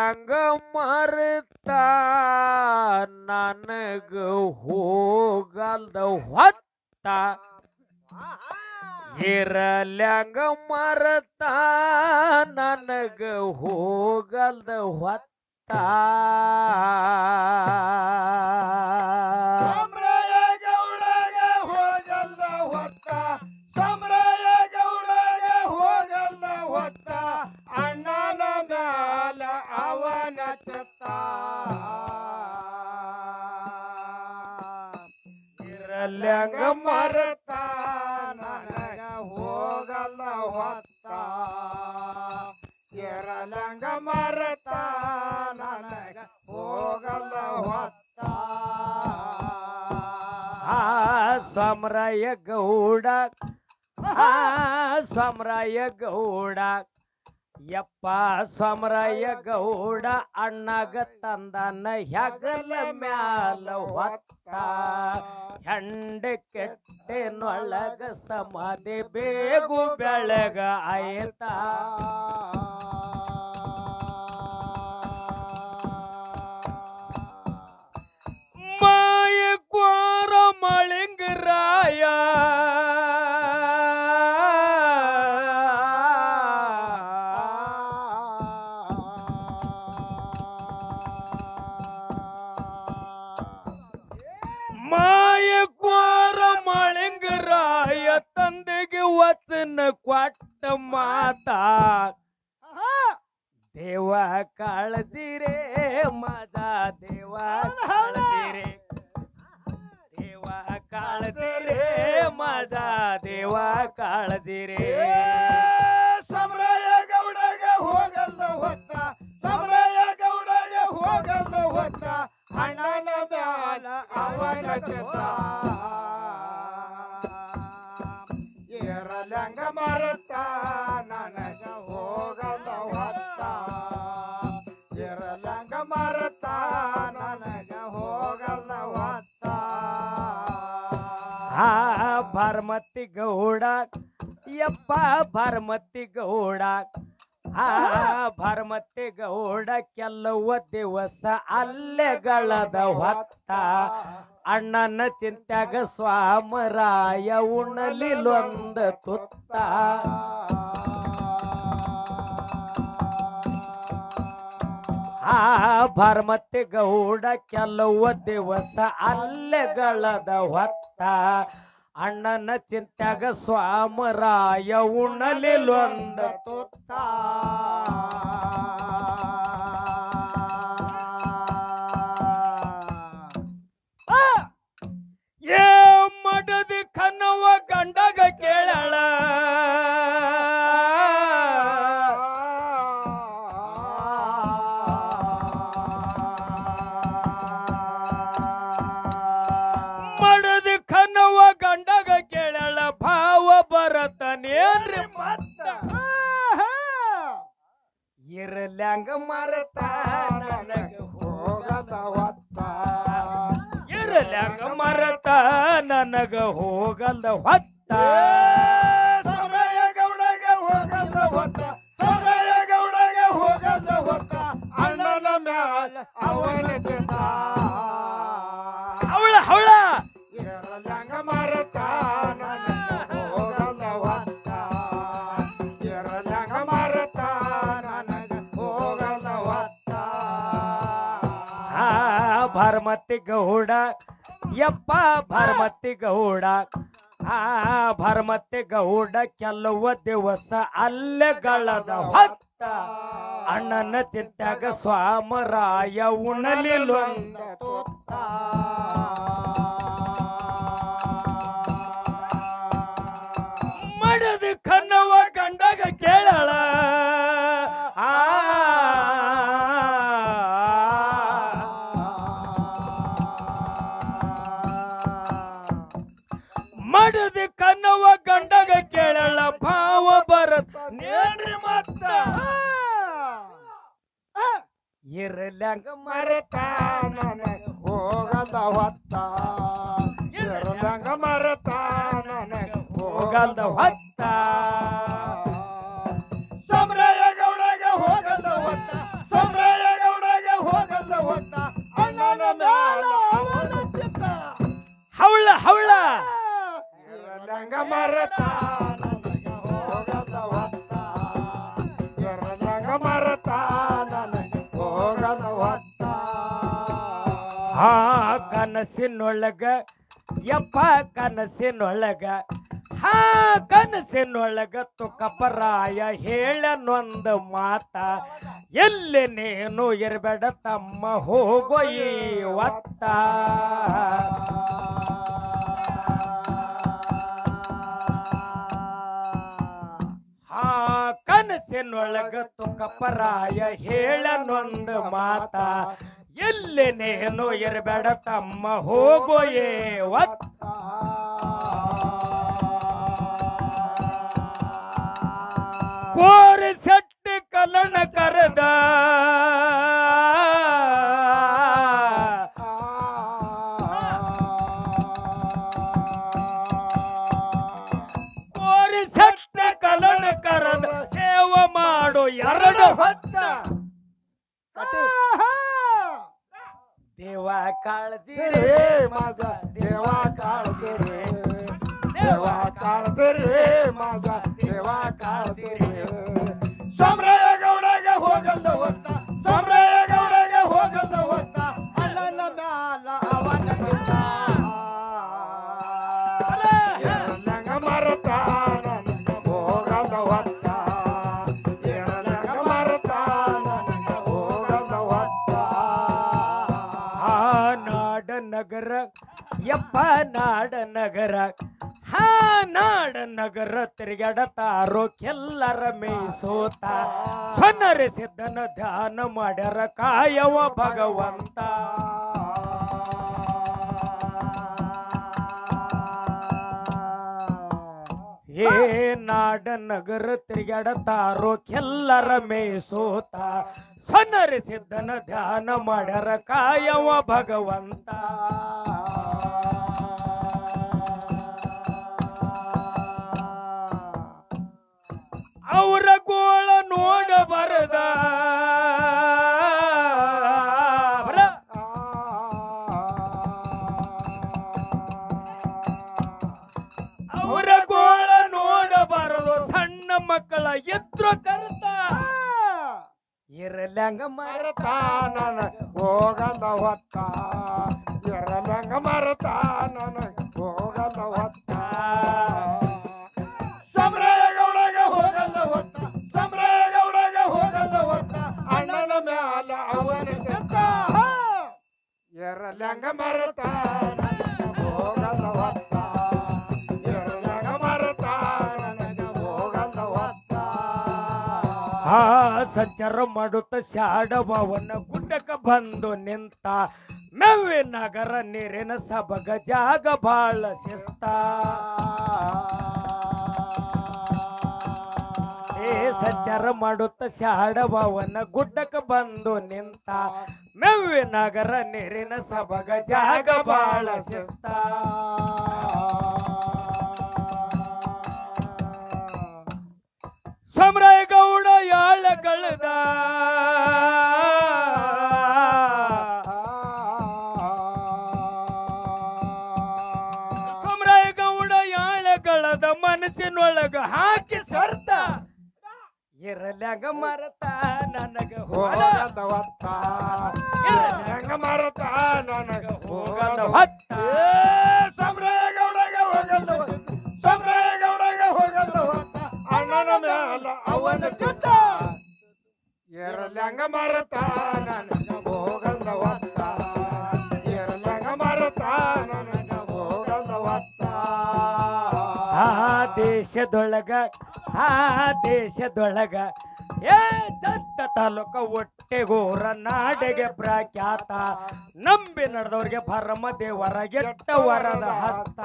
ಇರಲ್ಯಾಂಗ ಮರೆತ ನನಗ ಹೋಗಲ್ದ ಹೊತ್ತ ಇರಲ್ಯಾಂಗ ಮರೆತ ನನಗ ಹೋಗಲ್ದ ಹೊತ್ತ ಸಮರಾಯ ಗೌಡಗೆ ಹೋಗಲ್ದ ಹೊತ್ತ ಸಮರಾಯ ಗೌಡಗೆ ಹೋಗಲ್ದ ಹೊತ್ತ ಅಣ್ಣನ ಮ್ಯಾಲ ಅವನ ಚತ್ತ ಇರಲ್ಯಾಂಗ ಮರೆತ ನನಗ ಹೋಗಲ್ದ ಹೊತ್ತ ಇರಲಂಗ ಮರೆತ ನನಗ ಹೋಗಲ್ದ ಹೊತ್ತ ಸಮರಾಯ ಗೌಡ ಸಮರಾಯ ಗೌಡ ಯಪ್ಪ ಸಮರಾಯ ಗೌಡ ಅಣ್ಣಗ ತಂದನ ಹೆಗಲ ಮ್ಯಾಲ ಹೊತ್ತ ಹೆಂಡ ಕೆಟ್ಟೆನೊಳಗ ಸಮಾಧಿ ಬೇಗು ಬೆಳಗ ಆಯ್ತಾ ಮಾಯ ಕೋರ ಮಳಿಂಗರಾಯ ಮಾಯ ಕೋರ ಮಳಿಂಗರಾಯ ತಂದೆಗೆ ವಚನ ಕೊಟ್ಟ ಮಾತಾ ದೇವ ಕಾಳಜಿರೇ ಮಜಾ ದೇವ ಕಾಳಜಿರೇ ದೇವ ಕಾಳಜಿರೇ ಮಜಾ ದೇವ ಕಾಳಜಿರೇ ಸಮರಾಯ ಗೌಡಗೆ ಹೋಗಲ್ದ ಹೊತ್ತ ಸಮರಾಯ ಗೌಡಗೆ ಹೋಗಲ್ದ ಹೊತ್ತ ಅಣ್ಣನ ಮ್ಯಾಲ ಅವನ ಚತ್ತ ಇರಲಂಗ ಮರೆತ ನನಗ ಹೋಗಲ್ದ ಹೊತ್ತ ಇರಲಂಗ ಮರೆತ ನನಗ ಹೋಗಲ್ದ ಹೊತ್ತ ಭರಮತಿ ಗೌಡ ಯಪ್ಪ ಭರಮತಿ ಗೌಡ ಭರಮತಿ ಗೌಡ ಕೆಲವ ದಿವಸ ಅಲ್ಲೆಗಳದ ಹೊತ್ತ ಅಣ್ಣನ ಚಿಂತ್ಯಾಗ ಸ್ವಾಮರಾಯ ಉಣಲಿಲೊಂದ ತುತ್ತ ಭರಮತಿ ಗೌಡ ಕೆಲವ ದಿವಸ ಅಲ್ಲೆಗಳದ ಹೊತ್ತ ಅಣ್ಣನ ಚಿಂತ್ಯಾಗ ಸ್ವಾಮರಾಯ ಉಣಲಿಲೊಂದ ತುತ್ತ ಏ ಮಡದಿ ಕನ್ನವ ಗಂಡಗ ಕೇಳಳ ಮಡದಿ ಕನ್ನವ ಗಂಡಗ ಕೇಳಳ ಭಾವ ಬರತನೇನ್ರಿ ಮತ್ತ ಇರಲ್ಯಾಂಗ ಮರೆತ ನನಗ ಹೋಗದ ಹೊತ್ತ ಇರಲ್ಯಾಂಗ ಮರೆತ ನನಗ ಹೋಗಲ್ದ ಹೊತ್ತ ಸಮರಾಯ ಗೌಡಗೆ ಹೋಗಲ್ದ ಹೊತ್ತ ಸಮರಾಯ ಗೌಡಗೆ ಹೋಗಲ್ದ ಹೊತ್ತ ಅಣ್ಣನ ಮ್ಯಾಲ ಅವನ ಚಿತ್ತ ಹವಳ ಹವಳ ಇರಲಂಗ ಮರೆತ ನನಗ ಹೋಗಲ್ದ ಹೊತ್ತ ಇರಲಂಗ ಮರೆತ ನನಗ ಹೋಗಲ್ದ ಹೊತ್ತ ಭರಮತಿ ಗೌಡ ಯಪ್ಪ ಭರಮತಿ ಗೌಡ ಭರಮತಿ ಗೌಡ ಕೆಲವ ದಿವಸ ಅಲ್ಲೆಗಳದ ಹೊತ್ತ ಅಣ್ಣನ ಚಿಂತ್ಯಾಗ ಸ್ವಾಮರಾಯ ಉಣಲಿಲೊಂದ ತುತ್ತ ಮಡದಿ ಕನ್ನವ ಗಂಡಗ ಕೇಳಳ ಮಡದಿ ಕನ್ನವ ಗಂಡಗ ಕೇಳಳ ಭಾವ ಬರತ ನೇನ್ರಿ ಮತ್ತ ಇರಲ್ಯಾಂಗ ಮರೆತ ನನಗ ಹೋಗಲ್ದ ಹೊತ್ತ ಇರಲಂಗ ಮರೆತ ನನಗ ಹೋಗಲ್ದ ಹೊತ್ತ ಸಮರಾಯ ಗೌಡಗೆ ಹೋಗಲ್ದ ಹೊತ್ತ ಸಮರಾಯ ಎರಲಂಗ ಮರತ ನನಗ ಹೋಗದ ಹೊತ್ತ ಎರಲಂಗ ಮರತ ನನಗ ಹೋಗದ ಹೊತ್ತ ಆ ಕನಸಿನೊಳಗ ಯಪ್ಪ ಕನಸಿನೊಳಗ ಹಾ ಕನಸಿನೊಳಗ ತುಕಪರಾಯ ಹೇಳನೊಂದು ಮಾತ ಎಲ್ಲಿ ನೀನು ಇರಬೇಡ ತಮ್ಮ ಹೋಗೋ ಈ ಒತ್ತ ಹಾ ಕನಸಿನೊಳಗ ತುಕಪರಾಯ ಹೇಳನೊಂದು ಮಾತ ಎಲ್ಲಿ ನೀನು ಇರಬೇಡ ತಮ್ಮ ಹೋಗೋ ಏ ಒತ್ತ ಕೋರಿ ಸಟ್ಟಿ ಕಲನ ಕರೆದ ಕೋರಿ ಸಟ್ಟಿ ಕಲನ ಕರೆದ ಸೇವೆ ಮಾಡು ಎರಡು ಹೊತ್ತ ದೇವ ಕಾಳಜಿ ರೇ ಮಾಜ ದೇವ ಕಾಳಜಿ ರೇ ದೇವ ಕಾಳಜಿ ರೇ ಮಾಜ ದೇವ ಕಾಳಜಿ ರೇ ಸೋಮರಾಯ ಗೌಡಗೆ ಹೋಗಲ್ಲ ಹೊತ್ತ ಸೋಮರಾಯ ಗೌಡಗೆ ಹೋಗಲ್ಲ ಹೊತ್ತ ಅಣ್ಣನ ಮ್ಯಾಲ ಅವನ ಚಿತ್ತ ಎರಲಂಗ ಮರತ ನನಗ ಹೋಗಲ್ಲ ಹೊತ್ತ ಎರಲಂಗ ಮರತ ನನಗ ಹೋಗಲ್ಲ ಹೊತ್ತ ಆ ನಾಡ ನಗರ ಯಪ್ಪ ನಾಡ ನಗರ ಹಾ ನಾಡ ನಗರ ತಿರುಗಾಡತಾರೋ ಕೆಲ್ಲರ ಮೇಸೋತ ಸೊನ್ನರೆ ಸಿದ್ಧನ ಧ್ಯಾನ ಮಾಡ್ಯಾರ ಕಾಯವ ಭಗವಂತ ಏ ನಾಡ ನಗರ ತಿರುಗಾಡತಾರೋ ಕೆಲ್ಲರ ಮೇಸೋತ ಸೊನ್ನರೆ ಸಿದ್ಧನ ಧ್ಯಾನ ಮಾಡ್ಯಾರ ಕಾಯವ ಭಗವಂತ ಅವರ ಗೋಳ ನೋಡ ಬರದ ಅವರ ಗೋಳ ನೋಡ ಬರದು ಸಣ್ಣ ಮಕ್ಕಳ ಎದ್ರು ಕರ್ತ ಇರಲಂಗ ಮರತ ನನಗ ಹೋಗಲ್ಲ ಹೊತ್ತ ಎರಲಂಗ ಮರತ ನನಗ ಹೋಗಲ್ಲ ಹೊತ್ತ ಸೋಮರಾಯ ಗೌಡಗೆ ಹೋಗಲ್ಲ ಹೊತ್ತ ಸೋಮರಾಯ ಗೌಡಗೆ ಹೋಗಲ್ಲ ಹೊತ್ತ ಅಣ್ಣನ ಮ್ಯಾಲ ಅವನ ಚಿತ್ತ ಎರಲಂಗ ಮರತ ನನಗ ಹೋಗಲ್ಲ ಹೊತ್ತ ಎರಲಂಗ ಮರತ ನನಗ ಹೋಗಲ್ಲ ಹೊತ್ತ ಆ ಸಂಚಾರ ಮಾಡುತ್ತ ಶಾಡಭವನ ಗುಡ್ಡಕ ಬಂದು ನಿಂತ ಮೆವ್ವೆ ನಗರ ನೀರಿನ ಸಬಗ ಜಾಗ ಬಾಳ ಶಿಸ್ತ ಏ ಸಂಚಾರ ಮಾಡುತ್ತ ಶಾಡಭವನ ಗುಡ್ಡಕ ಬಂದು ನಿಂತ ಮೆವ್ವೆ ನಗರ ನೀರಿನ ಸಬಗ ಜಾಗ ಬಾಳ ಶಿಸ್ತ ಸೋಮರಾಯ ಗೌಡ ಯಾಳಗಳದ ಸೋಮರಾಯ ಗೌಡ ಯಾಳಗಳದ ಮನಸ್ಸಿನೊಳಗ ಹಾಕಿ ಸರ್ತ ಇರಲ್ಯಾಗ ಮರತ ನನಗ ಹೋಗದ ಹೊತ್ತ ಎರಲಂಗ ಮರತ ನನಗ ಹೋಗದ ಹೊತ್ತ ಸೋಮರಾಯ ಗೌಡಗೆ ಹೋಗಲ್ಲ ಹೊತ್ತ ಸೋಮರಾಯ ಗೌಡಗೆ ಹೋಗಲ್ಲ ಹೊತ್ತ ಅಣ್ಣನ ಮ್ಯಾಲ ಅವನ ಚಿತ್ತ ಎರಲಂಗ ಮರತ ನನಗ ಹೋಗಲ್ಲ ಹೊತ್ತ ಎರಲಂಗ ಮರತ ನನಗ ಹೋಗಲ್ಲ ಹೊತ್ತ ಆ ದೇಶದೊಳಗ ಆ ದೇಶದೊಳಗ ಏ ಜತ್ತ ತಾಲೂಕ ಒಟ್ಟೆಗೂರ ನಾಡೆಗೆ ಪ್ರಖ್ಯಾತ ನಂಬಿ ನಡೆದವ್ರಿಗೆ ಭರಮ ದೇವರ ಗೆಟ್ಟ ವರದ ಹಸ್ತ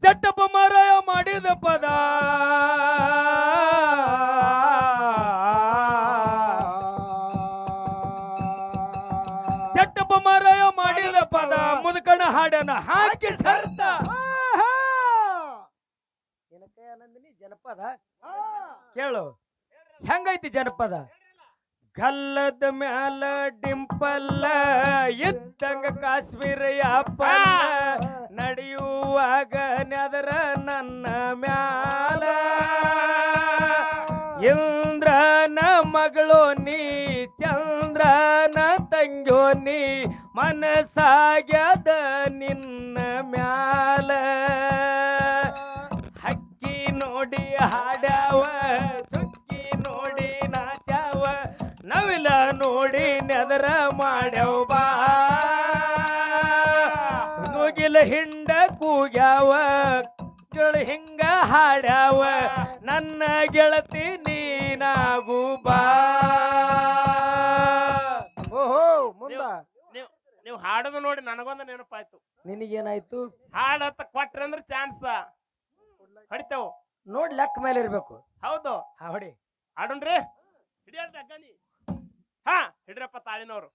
ಜಟ್ಟಪ್ಪ ಮಾರಾಯ ಮಾಡಿದ ಪದ ಜಟ್ಟಪ್ಪ ಮಾರಾಯ ಮಾಡಿದ ಪದ ಮುದುಕಣ ಹಾಡನ ಹಾಕಿ ಸರ್ತ ಏನಕ್ಕೆ ಆನಂದಿನಿ ಜನಪದ ಕೇಳು ಹೆಂಗೈತಿ ಜನಪದ ಗಲ್ಲದ ಮ್ಯಾಲ ಡಿಂಪಲ್ಲ ಇದ್ದಂಗ ಕಾಶ್ಮೀರ ಅಪ್ಪಲ್ಲ ನಡೆಯುವಾಗ ನೆದರ ನನ್ನ ಮ್ಯಾಲ ಇಂದ್ರನ ಮಗಳು ನೀ ಚಂದ್ರನ ತಂಗ್ಯೋ ನೀ ಮನಸ್ಸಾಗ್ಯದ ನಿನ್ನ ಮ್ಯಾಲ ಹಕ್ಕಿ ನೋಡಿ ಹಾಡ್ಯಾವ ಚುಕ್ಕಿ ನೋಡಿ ನಾಚಾವ ನವಿಲ ನೋಡಿ ನೆದರ ಮಾಡ್ಯವ ಬಾ ನುಗಿಲ ಹಿಂಡ ಕೂಗ್ಯಾವ ಹಿಂಗ ಹಾಡ್ಯಾವ ನನ್ನ ಗೆಳತಿ ನೀನಾಗು ಬಾ. ಓಹೋ ಮುಂದ ನೀವು ಹಾಡೋದು ನೋಡಿ ನನಗೊಂದು ನೆನಪಾಯ್ತು. ನಿನಗೇನಾಯ್ತು? ಹಾಡತ್ತ ಕೊಟ್ರಂದ್ರ ಚಾನ್ಸ್ ಹೊಡಿತಾವ ನೋಡ್ ಲೆಕ್ಕ ಮೇಲೆ ಇರ್ಬೇಕು. ಹೌದು ಹೊಡಿ ಹಾಡೋಣ್ರಿ. ಹಿಡಿಯಲ್ರಿ ಹಾ ಹಿಡ್ರಪ್ಪ ತಾಳಿನವ್ರು.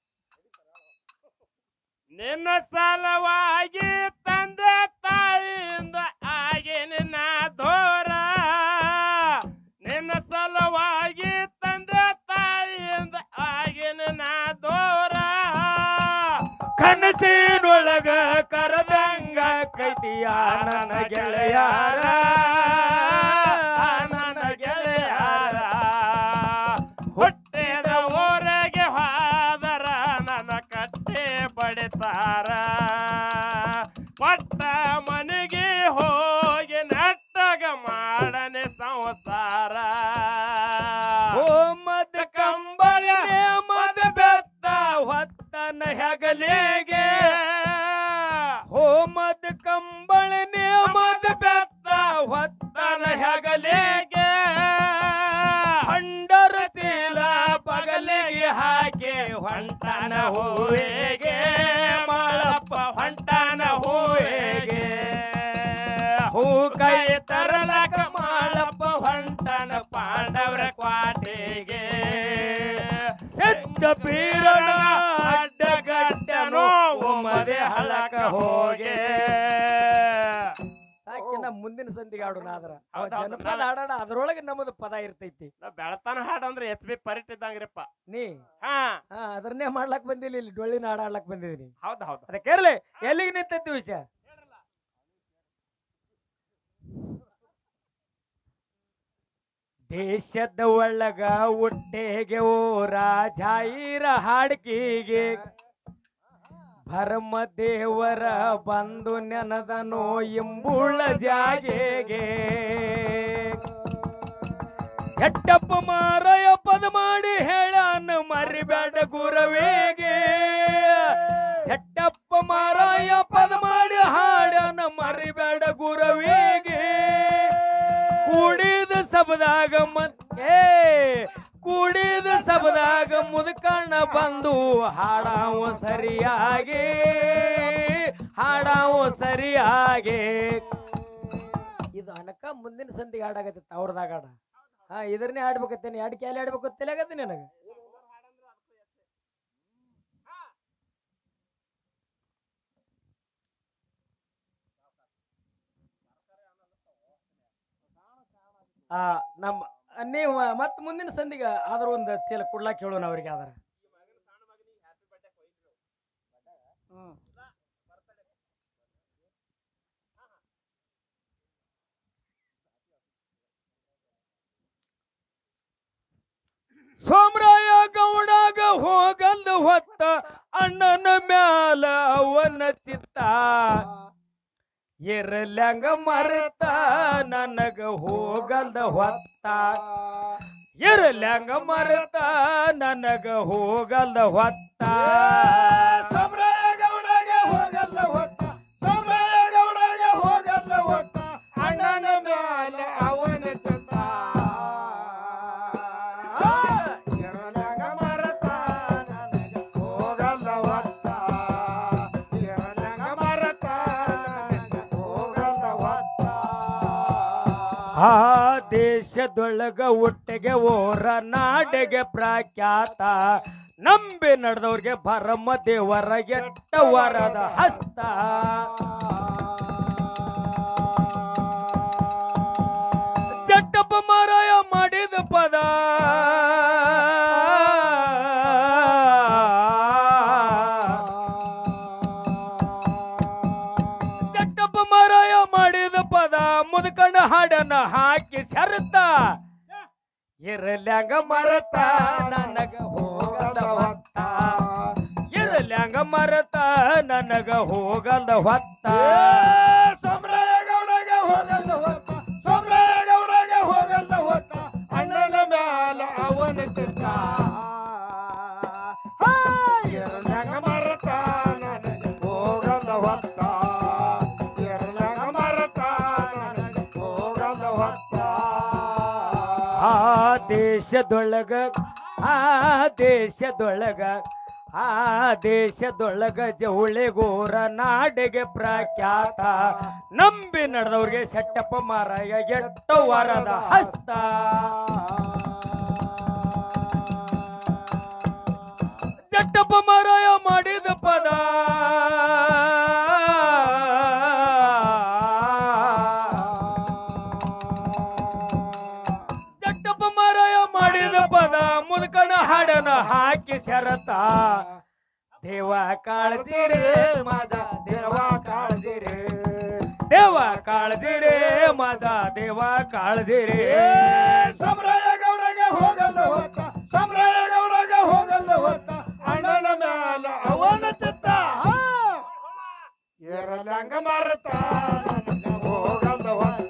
ನಿನ್ನ ಸಲವಾಗಿ ತಂದೆ ತಾಯಿಯಿಂದ ಆಗಿ ನಿನ್ನ ದೂರ, ನಿನ್ನ ಸಲವಾಗಿ ತಂದೆ ತಾಯಿಯಿಂದ ಆಗಿ ನಿನ್ನ ದೂರ, ಕನಸಿನೊಳಗ ಕರದಂಗ ಕೈತಿಯ ನನ್ನ ಗೆಳೆಯಾರ ನನ್ನ ಗೆಳೆಯಾರ, ಹುಟ್ಟಿದ ಊರಿಗೆ ಹೋದರ ನನ್ನ ಕಟ್ಟೆ ಬಡಿತಾರ, ಕೊಟ್ಟ ಮನೆಗೆ ಹೋಗಿ ನಟ್ಟಗ ಮಾಡನೆ ಸಂಸಾರ, ಮದ ಕಂಬಳ ಮದ ಬೆತ್ತ ಹೊತ್ತನ ಹೆಗಲಿಗೆ, ಹೋಮದ ಕಂಬಳನೆ ಮದ ಬೆತ್ತ ಹೊತ್ತನ ಹೆಗಲಿಗೆ, ಹಂಡರ ಚೀಲ ಬಗಲಿಗೆ ಹಾಕಿ ಹೊಂಟನ ಹೂವಿಗೆ ಮಾಳಪ್ಪ ಹೊಂಟನ ಹೂವಿಗೆ, ಹೂ ಕೈ ತರಲಕ ಮಾಳಪ್ಪ ಹೊಂಟನ ಪಾಂಡವರ ಕ್ವಾಟೆಗೆ, ಸಿದ್ಧ ಪೀರಣ ಅಡ್ಡಗಟ್ಟನೋ ಒಮ್ಮದೆ ಹಳಕ ಹೋಗೆ. ಸಾಕಿನ ಮುಂದಿನ ಸಂಧಿಗೆ ಆಡೋಣ ಆದ್ರ ಜನಪದ ಹಾಡೋಣ, ಅದ್ರೊಳಗೆ ನಮ್ಮದು ಪದ ಇರ್ತೈತಿ. ಬೆಳತಾನ ಹಾಡಂದ್ರೆ SP ಪರಿಟ್ ಇದ್ದಂಗ್ರಿಪ್ಪ ನೀ. ಹಾ ಅದನ್ನೇ ಮಾಡ್ಲಕ್ ಬಂದಿಲ್ಲ, ಇಲ್ಲಿ ಡೊಳ್ಳಿನ ಹಾಡ ಆಡ್ಲಕ್ ಬಂದಿದ್ದೀನಿ. ಹೌದು ಹೌದು. ಅದಕ್ಕೆ ಕೇರ್ಲಿ ಎಲ್ಲಿಗೆ ನಿಂತೈತಿ ವಿಷಯ? ದೇಶದ ಒಳಗ ಹುಟ್ಟೆಗೆ ಓರ ಜಾಯಿರ ಹಾಡ್ಕಿಗೆ, ಭರಮ ದೇವರ ಬಂದು ನೆನದನೋ ಇಂಬುಳ ಜಾಗೆಗೆ, ಚಟ್ಟಪ್ಪ ಮಾರಯ ಪದ ಮಾಡಿ ಹೇಳನ ಮರಿಬೇಡ ಗುರವೇಗೆ, ಚಟ್ಟಪ್ಪ ಮಾರಾಯ ಪದ ಮಾಡಿ ಹಾಡನ ಮರಿಬೇಡ ಗುರವೇಗೆ, ಕೂಡಿದ ಸಬದಾಗ ಕೂಡಿದ ಸಬದಾಗ ಮುದುಕಣ್ಣ ಬಂದು ಹಾಡಾವ ಸರಿಯಾಗಿ, ಹಾಡಾವ ಸರಿಯಾಗಿ. ಇದು ಅನಕ ಮುಂದಿನ ಸಂಧಿಗೆ ಹಾಡಾಗತ್ತ ಅವ್ರದಾಗ ಹಾಡ. ಇದನ್ನೇ ಆಡ್ಬೇಕತ್ತೇನೆ, ಎರಡು ಕ್ಯಾಲಿ ಆಡ್ಬೇಕು ತಿಳಿಯಾಗತ್ತೆ ನನಗೆ. ನಮ್ಮ ನೀವು ಮತ್ ಮುಂದಿನ ಸಂಧಿಗೆ ಆದ್ರ ಒಂದು ಚೀಲ ಕೊಡ್ಲಾಕ್ ಹೇಳೋಣ ಅವ್ರಿಗೆ. ಆದ್ರ ಸೋಮರಾಯ ಗೌಡಾಗ ಹೋಗಲ್ದ ಹೊತ್ತ ಅಣ್ಣನ ಮ್ಯಾಲ ಅವನ ಚಿತ್ತ, ಇರಲಂಗ ಮರೆತ ನನಗ ಹೋಗಲ್ದ ಹೊತ್ತ, ಇರಲಂಗ ಮರೆತ ನನಗ ಹೋಗಲ್ದ ಹೊತ್ತ, ಸೋಮರಾಯ ಗೌಡಗೆ ಹೋಗಲ್ಲ ಹೊತ್ತ, ಸೋಮರಾಯ ಗೌಡಗೆ ಹೋಗಲ್ಲ ಹೊತ್ತ, ಅಣ್ಣನ ಮೇಲೆ ಅವನ ಚಿತ್ತ, ಇರಲಂಗ ಮರೆತ ನನಗ ಹೋಗಲ್ಲ ಹೊತ್ತ, ಇರಲಂಗ ಮರೆತ ನನಗ ಹೋಗಲ್ಲ ಹೊತ್ತ. ಆ ದೇಶದೊಳಗ ಒಟ್ಟಿಗೆ ಓರ ನಾಡಿಗೆ ಪ್ರಖ್ಯಾತ, ನಂಬಿ ನಡೆದವ್ರಿಗೆ ಭರಮ ದೇವರ ಎಟ್ಟ ವರದ ಹಸ್ತ, ಚಟ್ಟಪ್ಪ ಮಾರಾಯ ಮಾಡಿದ ಪದ ಹಾಡನ ಹಾಕಿ ಸರತ ಇರಲ್ಯಾಂಗ ಮರತ ನನಗ ಹೋಗದ ಹೊತ್ತ ಇರಲ್ಯಾಂಗ ಮರತ ನನಗ ಹೋಗದ ಹೊತ್ತ ಸೋಮರಾಯ ಗೌಡಗೆ ಹೋಗಲ್ಲ ಹೊತ್ತ ಸೋಮರಾಯ ಗೌಡಗೆ ಹೋಗಲ್ಲ ಹೊತ್ತ ಅಣ್ಣನ ಮ್ಯಾಲ ಅವನ ಚಿತ್ತ ಎರಡಂಗ ಮರತ ನನಗೆ ಹೋಗಲ್ಲ ಹೊತ್ತ ಎರಡಂಗ ಮರತ ನನಗೆ ಹೋಗಲ್ಲ ಹೊತ್ತ ದೇಶದೊಳಗ ದೇಶದೊಳಗ ಜವಳಿಗೋರ ನಾಡಿಗೆ ಪ್ರಖ್ಯಾತ ನಂಬಿ ನಡೆದವ್ರಿಗೆ ಸೆಟ್ಟಪ್ಪ ಮಾರಾಯ ಎಟ್ಟ ವರದ ಹಸ್ತ ಸೆಟ್ಟಪ್ಪ ಮಾರಾಯ ಮಾಡಿದ ಪದ ಪದ ಮುದ್ಕಣ ಹಾಡನ ಹಾಕಿ ಶರತ ದೇವ ಕಾಳಜಿರೇ ಮಾದ ದೇವ ಕಾಳಜಿರೇ ದೇವ ಕಾಳಜಿರೇ ಮಾದ ದೇವ ಕಾಳಜಿರೇ ಸೋಮರಾಯ ಗೌಡಗೆ ಹೋಗಲ್ಲ ಹೊತ್ತ ಸೋಮರಾಯ ಗೌಡಗೆ ಹೋಗಲ್ಲ ಹೊತ್ತ ಅಣ್ಣನ ಮ್ಯಾಲ ಅವನ ಚಿತ್ತ ಎರಲಂಗ ಮರತ ನನಗೆ ಹೋಗಲ್ಲ ಹೊತ್ತ